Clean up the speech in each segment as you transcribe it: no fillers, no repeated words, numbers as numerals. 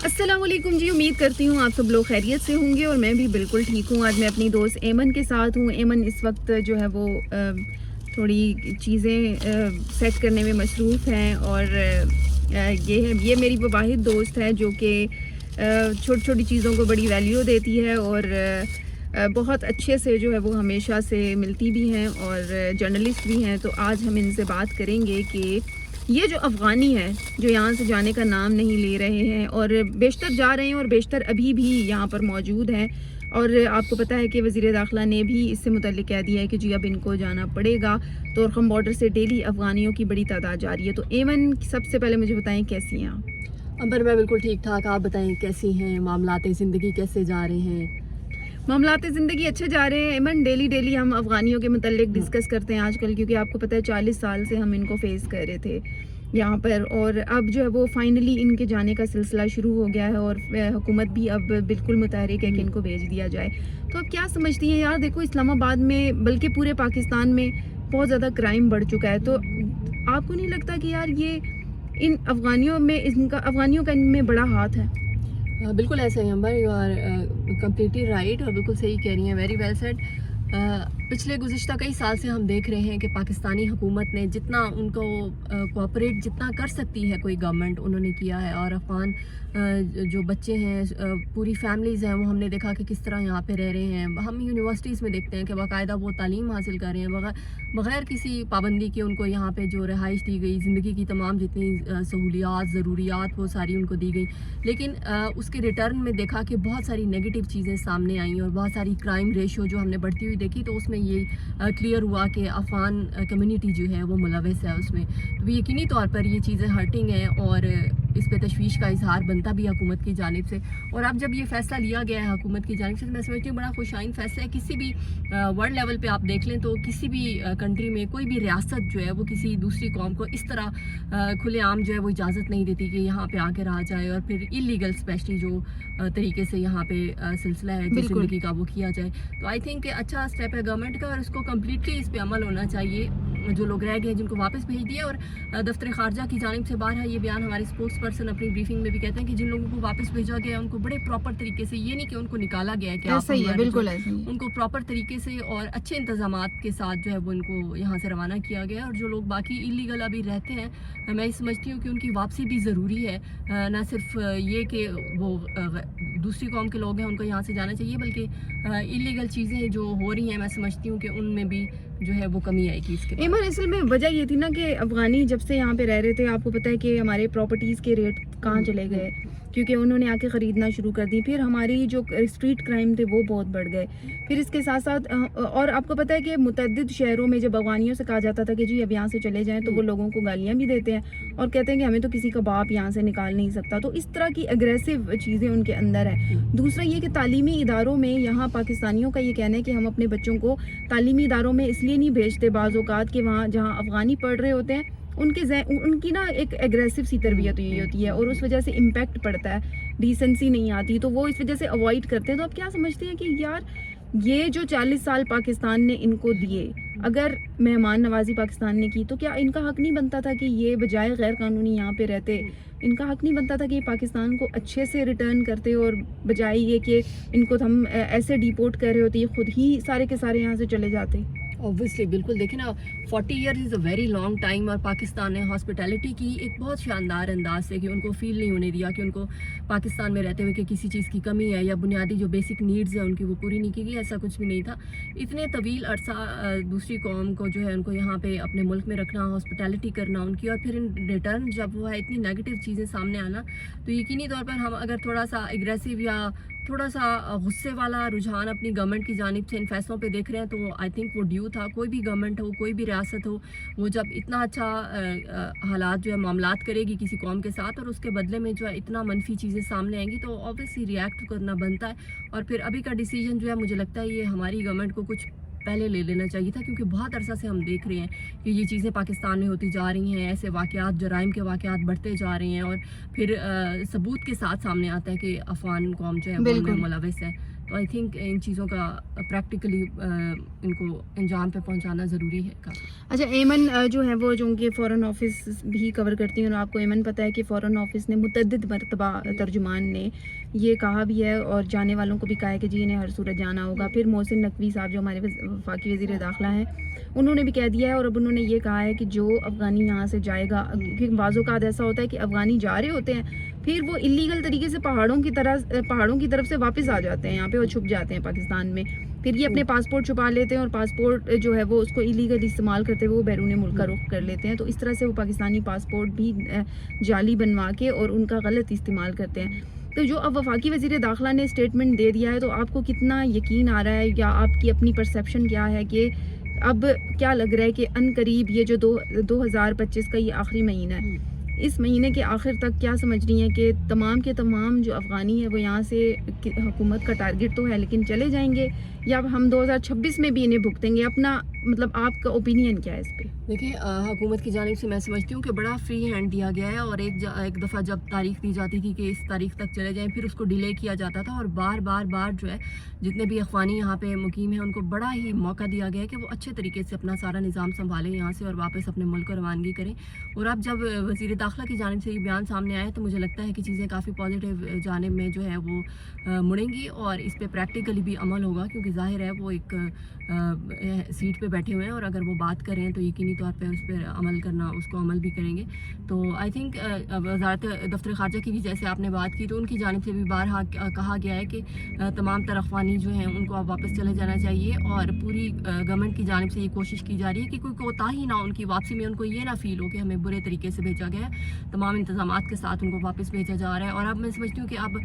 अस्सलाम वालेकुम जी, उम्मीद करती हूँ आप सब लोग खैरियत से होंगे और मैं भी बिल्कुल ठीक हूँ। आज मैं अपनी दोस्त एमन के साथ हूँ। एमन इस वक्त जो है वो थोड़ी चीज़ें सेट करने में मसरूफ़ हैं और ये मेरी वो वाहिद दोस्त है जो कि छोटी छोटी चीज़ों को बड़ी वैल्यू देती है और बहुत अच्छे से जो है वो हमेशा से मिलती भी हैं और जर्नलिस्ट भी हैं। तो आज हम इनसे बात करेंगे कि ये जो अफ़गानी है जो यहाँ से जाने का नाम नहीं ले रहे हैं और बेशतर जा रहे हैं और बेशतर अभी भी यहाँ पर मौजूद हैं, और आपको पता है कि वज़ीर दाखिला ने भी इससे मुतल्लिक़ कह दिया है कि जी अब इनको जाना पड़ेगा। तो तोरखम बॉर्डर से डेली अफ़गानियों की बड़ी तादाद जा रही है। तो एमन, सबसे पहले मुझे बताएं कैसी हैं आप? अंबर, मैं बिल्कुल ठीक ठाक। आप बताएं कैसी हैं, मामलाते ज़िंदगी कैसे जा रहे हैं? मामलाते ज़िंदगी अच्छे जा रहे हैं एमन। डेली हम अफ़गानियों के मुतल्लिक़ डिस्कस करते हैं आजकल, क्योंकि आपको पता है 40 साल से हम इनको फेस कर रहे थे यहाँ पर, और अब जो है वो फाइनली इनके जाने का सिलसिला शुरू हो गया है और हुकूमत भी अब बिल्कुल मुतहरिक है कि इनको भेज दिया जाए। तो अब क्या समझती हैं यार? देखो, इस्लामाबाद में बल्कि पूरे पाकिस्तान में बहुत ज़्यादा क्राइम बढ़ चुका है। तो आपको नहीं लगता कि यार ये इन अफ़गानियों का इनमें बड़ा हाथ है? बिल्कुल ऐसा ही अंबर, यू आर कम्प्लीटली राइट और बिल्कुल सही कह रही हैं। Very well said. पिछले गुज़िश्ता कई साल से हम देख रहे हैं कि पाकिस्तानी हुकूमत ने जितना उनको कोऑपरेट जितना कर सकती है कोई गवर्नमेंट, उन्होंने किया है। और अफ़गान जो बच्चे हैं, पूरी फैमिलीज़ हैं, वो हमने देखा कि किस तरह यहाँ पे रह रहे हैं। हम यूनिवर्सिटीज़ में देखते हैं कि बाकायदा वो तालीम हासिल कर रहे हैं बग़ैर किसी पाबंदी के। उनको यहाँ पे जो रिहाइश दी गई, ज़िंदगी की तमाम जितनी सहूलियात ज़रूरियात वो सारी उनको दी गई, लेकिन उसके रिटर्न में देखा कि बहुत सारी नेगेटिव चीज़ें सामने आई और बहुत सारी क्राइम रेशो जो हमने बढ़ती हुई देखी। तो उसमें ये क्लियर हुआ कि अफ़गान कम्युनिटी जो है वो मुलविस है उसमें। तो यकीनी तौर पर ये चीज़ें हर्टिंग हैं और इस पे तशवीश का इजहार बनता भी हुकूमत की जानिब से। और अब जब ये फ़ैसला लिया गया है हुकूमत की जानिब से, तो मैं समझती हूँ बड़ा खुशाइन फ़ैसला है। किसी भी वर्ल्ड लेवल पे आप देख लें तो किसी भी कंट्री में कोई भी रियासत जो है वो किसी दूसरी कौम को इस तरह खुलेआम जो है वो इजाज़त नहीं देती कि यहाँ पे आके रहा जाए और फिर इलीगल स्पेशली जो तरीके से यहाँ पे सिलसिला है ज़िंदगी का वो किया जाए। तो आई थिंक अच्छा स्टेप है गवर्नमेंट का और इसको कम्प्लीटली इस पर अमल होना चाहिए। जो लोग रह गए जिनको वापस भेज दिया, और दफ्तर खारजा की जानिब से बाहर है ये बयान, हमारे स्पोक्स पर्सन अपनी ब्रीफिंग में भी कहते हैं कि जिन लोगों को वापस भेजा गया उनको बड़े प्रॉपर तरीके से, ये नहीं कि उनको निकाला गया है कि ऐसा ही है, बिल्कुल ऐसा ही है, उनको प्रॉपर तरीके से और अच्छे इंतजामात के साथ जो है वो इनको यहाँ से रवाना किया गया। और जो लोग बाकी इलीगल अभी रहते हैं, मैं समझती हूँ कि उनकी वापसी भी ज़रूरी है। ना सिर्फ ये कि वो दूसरी कौम के लोग हैं उनको यहाँ से जाना चाहिए, बल्कि इलीगल चीज़ें जो हो रही हैं मैं समझती हूँ कि उनमें भी जो है वो कमी आएगी इसके बाद। एमन, असल में वजह ये थी ना कि अफ़गानी जब से यहाँ पे रह रहे थे, आपको पता है कि हमारे प्रॉपर्टीज़ के रेट कहाँ चले गए, क्योंकि उन्होंने आके ख़रीदना शुरू कर दी। फिर हमारी जो स्ट्रीट क्राइम थे वो बहुत बढ़ गए। फिर इसके साथ साथ और आपको पता है कि मुतअद्दिद शहरों में जब अफ़गानियों से कहा जाता था कि जी अब यहाँ से चले जाएं, तो वो लोगों को गालियाँ भी देते हैं और कहते हैं कि हमें तो किसी का बाप यहाँ से निकाल नहीं सकता। तो इस तरह की अग्रेसिव चीज़ें उनके अंदर है। दूसरा ये कि तालीमी इदारों में, यहाँ पाकिस्तानियों का ये कहना है कि हम अपने बच्चों को तालीमी इदारों में इसलिए नहीं भेजते बाज़ औक़ात कि वहाँ जहाँ अफ़गानी पढ़ रहे होते हैं उनकी ना एक एग्रेसिव सी तरबियत हुई होती है और उस वजह से इम्पैक्ट पड़ता है, डिसेंसी नहीं आती, तो वो इस वजह से अवॉइड करते हैं। तो आप क्या समझते हैं कि यार ये जो 40 साल पाकिस्तान ने इनको दिए, अगर मेहमान नवाजी पाकिस्तान ने की, तो क्या इनका हक नहीं बनता था कि ये बजाय गैर कानूनी यहाँ पे रहते, इनका हक नहीं बनता था कि पाकिस्तान को अच्छे से रिटर्न करते, और बजाय ये कि इनको हम ऐसे डिपोर्ट कर रहे होते, ये खुद ही सारे के सारे यहाँ से चले जाते? ऑब्वियसली, बिल्कुल देखें ना, 40 years is a very long time. और पाकिस्तान ने हॉस्पिटैलिटी की एक बहुत शानदार अंदाज से कि उनको फील नहीं होने दिया कि उनको पाकिस्तान में रहते हुए कि किसी चीज़ की कमी है या बुनियादी जो बेसिक नीड्स है उनकी वो पूरी नहीं की गई। ऐसा कुछ भी नहीं था। इतने तवील अरसा दूसरी कौम को जो है उनको यहाँ पे अपने मुल्क में रखना, हॉस्पिटैलिटी करना उनकी, और फिर इन रिटर्न जब वो है इतनी नेगेटिव चीज़ें सामने आना, तो यकीनी तौर पर हम अगर थोड़ा सा एग्रेसिव या थोड़ा सा गुस्से वाला रुझान अपनी गवर्नमेंट की जानिब से इन फैसलों पे देख रहे हैं, तो आई थिंक वो ड्यू था। कोई भी गवर्नमेंट हो, कोई भी रियासत हो, वो जब इतना अच्छा हालात जो है मामलात करेगी किसी कौम के साथ और उसके बदले में जो है इतना मनफी चीज़ें सामने आएंगी, तो ऑब्वियसली रिएक्ट करना बनता है। और फिर अभी का डिसीजन जो है मुझे लगता है ये हमारी गवर्नमेंट को कुछ पहले ले लेना चाहिए था, क्योंकि बहुत अरसा से हम देख रहे हैं कि ये चीज़ें पाकिस्तान में होती जा रही हैं, ऐसे वाक़यात, जराइम के वाक़यात बढ़ते जा रहे हैं और फिर सबूत के साथ सामने आता है कि अफ़गान कौम जो है वो मुलविस है। تو آئی تھنک ان چیزوں کا پریکٹیکلی ان کو انجام پہ پہنچانا ضروری ہے کافی. اچھا ایمن جو ہے وہ جو ان کے فورن آفس بھی کور کرتی ہیں اور آپ کو ایمن پتہ ہے کہ فورن آفس نے متعدد مرتبہ ترجمان نے یہ کہا بھی ہے اور جانے والوں کو بھی کہا ہے کہ جی انہیں ہر صورت جانا ہوگا. پھر محسن نقوی صاحب جو ہمارے وفاقی وزیر داخلہ ہیں انہوں نے بھی کہہ دیا ہے اور اب انہوں نے یہ کہا ہے کہ جو افغانی یہاں سے جائے گا, کیونکہ بعض اوقات ایسا ہوتا ہے کہ افغانی جا رہے ہوتے ہیں پھر وہ الیگل طریقے سے پہاڑوں کی طرف سے واپس آ جاتے ہیں یہاں پہ اور چھپ جاتے ہیں پاکستان میں, پھر یہ اپنے پاسپورٹ چھپا لیتے ہیں اور پاسپورٹ جو ہے وہ اس کو ایلیگل استعمال کرتے ہوئے وہ بیرون ملک کا رخ کر لیتے ہیں. تو اس طرح سے وہ پاکستانی پاسپورٹ بھی جعلی بنوا کے اور ان کا غلط استعمال کرتے ہیں. تو جو اب وفاقی وزیر داخلہ نے اسٹیٹمنٹ دے دیا ہے تو آپ کو کتنا یقین آ رہا ہے یا آپ کی اپنی پرسیپشن کیا ہے کہ اب کیا لگ رہا ہے کہ ان قریب یہ جو 2025 کا یہ آخری مہینہ ہے, اس مہینے کے آخر تک کیا سمجھ رہی ہیں کہ تمام کے تمام جو افغانی ہے وہ یہاں سے حکومت کا ٹارگٹ تو ہے لیکن چلے جائیں گے یا ہم 2026 میں بھی انہیں بھگتیں گے؟ اپنا مطلب آپ کا اوپینین کیا ہے اس پہ؟ دیکھیں حکومت کی جانب سے میں سمجھتی ہوں کہ بڑا فری ہینڈ دیا گیا ہے اور ایک دفعہ جب تاریخ دی جاتی تھی کہ اس تاریخ تک چلے جائیں پھر اس کو ڈیلے کیا جاتا تھا اور بار جو ہے جتنے بھی افغانی یہاں پہ مقیم ہیں ان کو بڑا ہی موقع دیا گیا ہے کہ وہ اچھے طریقے سے اپنا سارا نظام سنبھالیں یہاں سے اور واپس اپنے ملک کو روانگی کریں. اور اب جب وزیر داخلہ کی جانب سے یہ بیان سامنے آئے تو مجھے لگتا ہے کہ چیزیں کافی پازیٹیو جانب میں جو ہے وہ مڑیں گی اور اس پہ پریکٹیکلی بھی عمل ہوگا, کیونکہ ظاہر ہے وہ ایک سیٹ پہ بیٹھے ہوئے ہیں اور اگر وہ بات کریں تو یقینی طور پہ اس پہ عمل کرنا اس کو عمل بھی کریں گے. تو آئی تھنک وزارت دفتر خارجہ کی بھی جیسے آپ نے بات کی تو ان کی جانب سے بھی بارہا کہا گیا ہے کہ تمام تر افغانی جو ہیں ان کو اب واپس چلے جانا چاہیے اور پوری گورنمنٹ کی جانب سے یہ کوشش کی جا رہی ہے کہ کوئی کوتاہی نہ ان کی واپسی میں, ان کو یہ نہ فیل ہو کہ ہمیں برے طریقے سے بھیجا گیا ہے. تمام انتظامات کے ساتھ ان کو واپس بھیجا جا رہا ہے اور اب میں سمجھتی ہوں کہ اب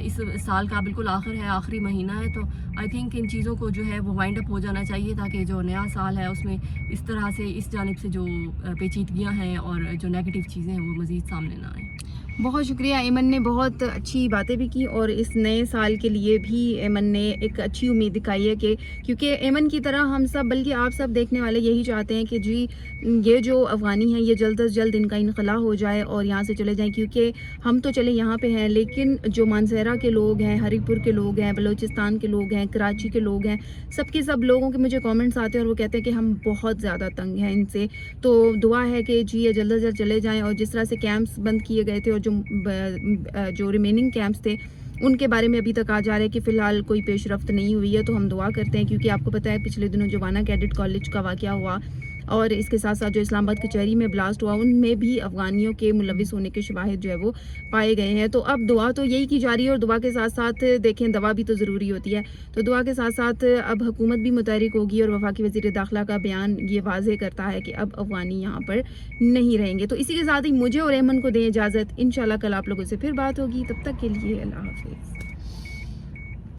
اس سال کا بالکل آخر ہے, آخری مہینہ ہے, تو آئی تھنک ان چیزوں کو جو ہے وہ وائنڈ اپ ہو جانا چاہیے تاکہ جو نیا سال ہے اس میں اس طرح سے اس جانب سے جو پیچیدگیاں ہیں اور جو نیگیٹو چیزیں ہیں وہ مزید سامنے نہ آئیں. بہت شکریہ. ایمن نے بہت اچھی باتیں بھی کی اور اس نئے سال کے لیے بھی ایمن نے ایک اچھی امید دکھائی ہے کہ کیونکہ ایمن کی طرح ہم سب بلکہ آپ سب دیکھنے والے یہی چاہتے ہیں کہ جی یہ جو افغانی ہیں یہ جلد از جلد ان کا انخلا ہو جائے اور یہاں سے چلے جائیں, کیونکہ ہم تو چلے یہاں پہ ہیں لیکن جو مانسہرہ کے لوگ ہیں, ہری پور کے لوگ ہیں, بلوچستان کے لوگ ہیں, کراچی کے لوگ ہیں, سب کے سب لوگوں کے مجھے کامنٹس آتے ہیں اور وہ کہتے ہیں کہ ہم بہت زیادہ تنگ ہیں ان سے. تو دعا ہے کہ جی یہ جلد از جلد چلے جائیں اور جس طرح سے کیمپس بند کیے گئے تھے اور جو ریمیننگ کیمپس تھے ان کے بارے میں ابھی تک آ جا رہا ہے کہ فی الحال کوئی پیش رفت نہیں ہوئی ہے. تو ہم دعا کرتے ہیں کیونکہ آپ کو پتہ ہے پچھلے دنوں جو وانا کیڈٹ کالج کا واقعہ ہوا اور اس کے ساتھ ساتھ جو اسلام آباد کچہری میں بلاسٹ ہوا ان میں بھی افغانیوں کے ملوث ہونے کے شواہد جو ہے وہ پائے گئے ہیں. تو اب دعا تو یہی کی جا رہی ہے اور دعا کے ساتھ ساتھ دیکھیں دوا بھی تو ضروری ہوتی ہے. تو دعا کے ساتھ ساتھ اب حکومت بھی متحرک ہوگی اور وفاقی وزیر داخلہ کا بیان یہ واضح کرتا ہے کہ اب افغانی یہاں پر نہیں رہیں گے. تو اسی کے ساتھ ہی مجھے اور ایمن کو دیں اجازت. انشاءاللہ کل آپ لوگوں سے پھر بات ہوگی. تب تک کے لیے اللہ حافظ.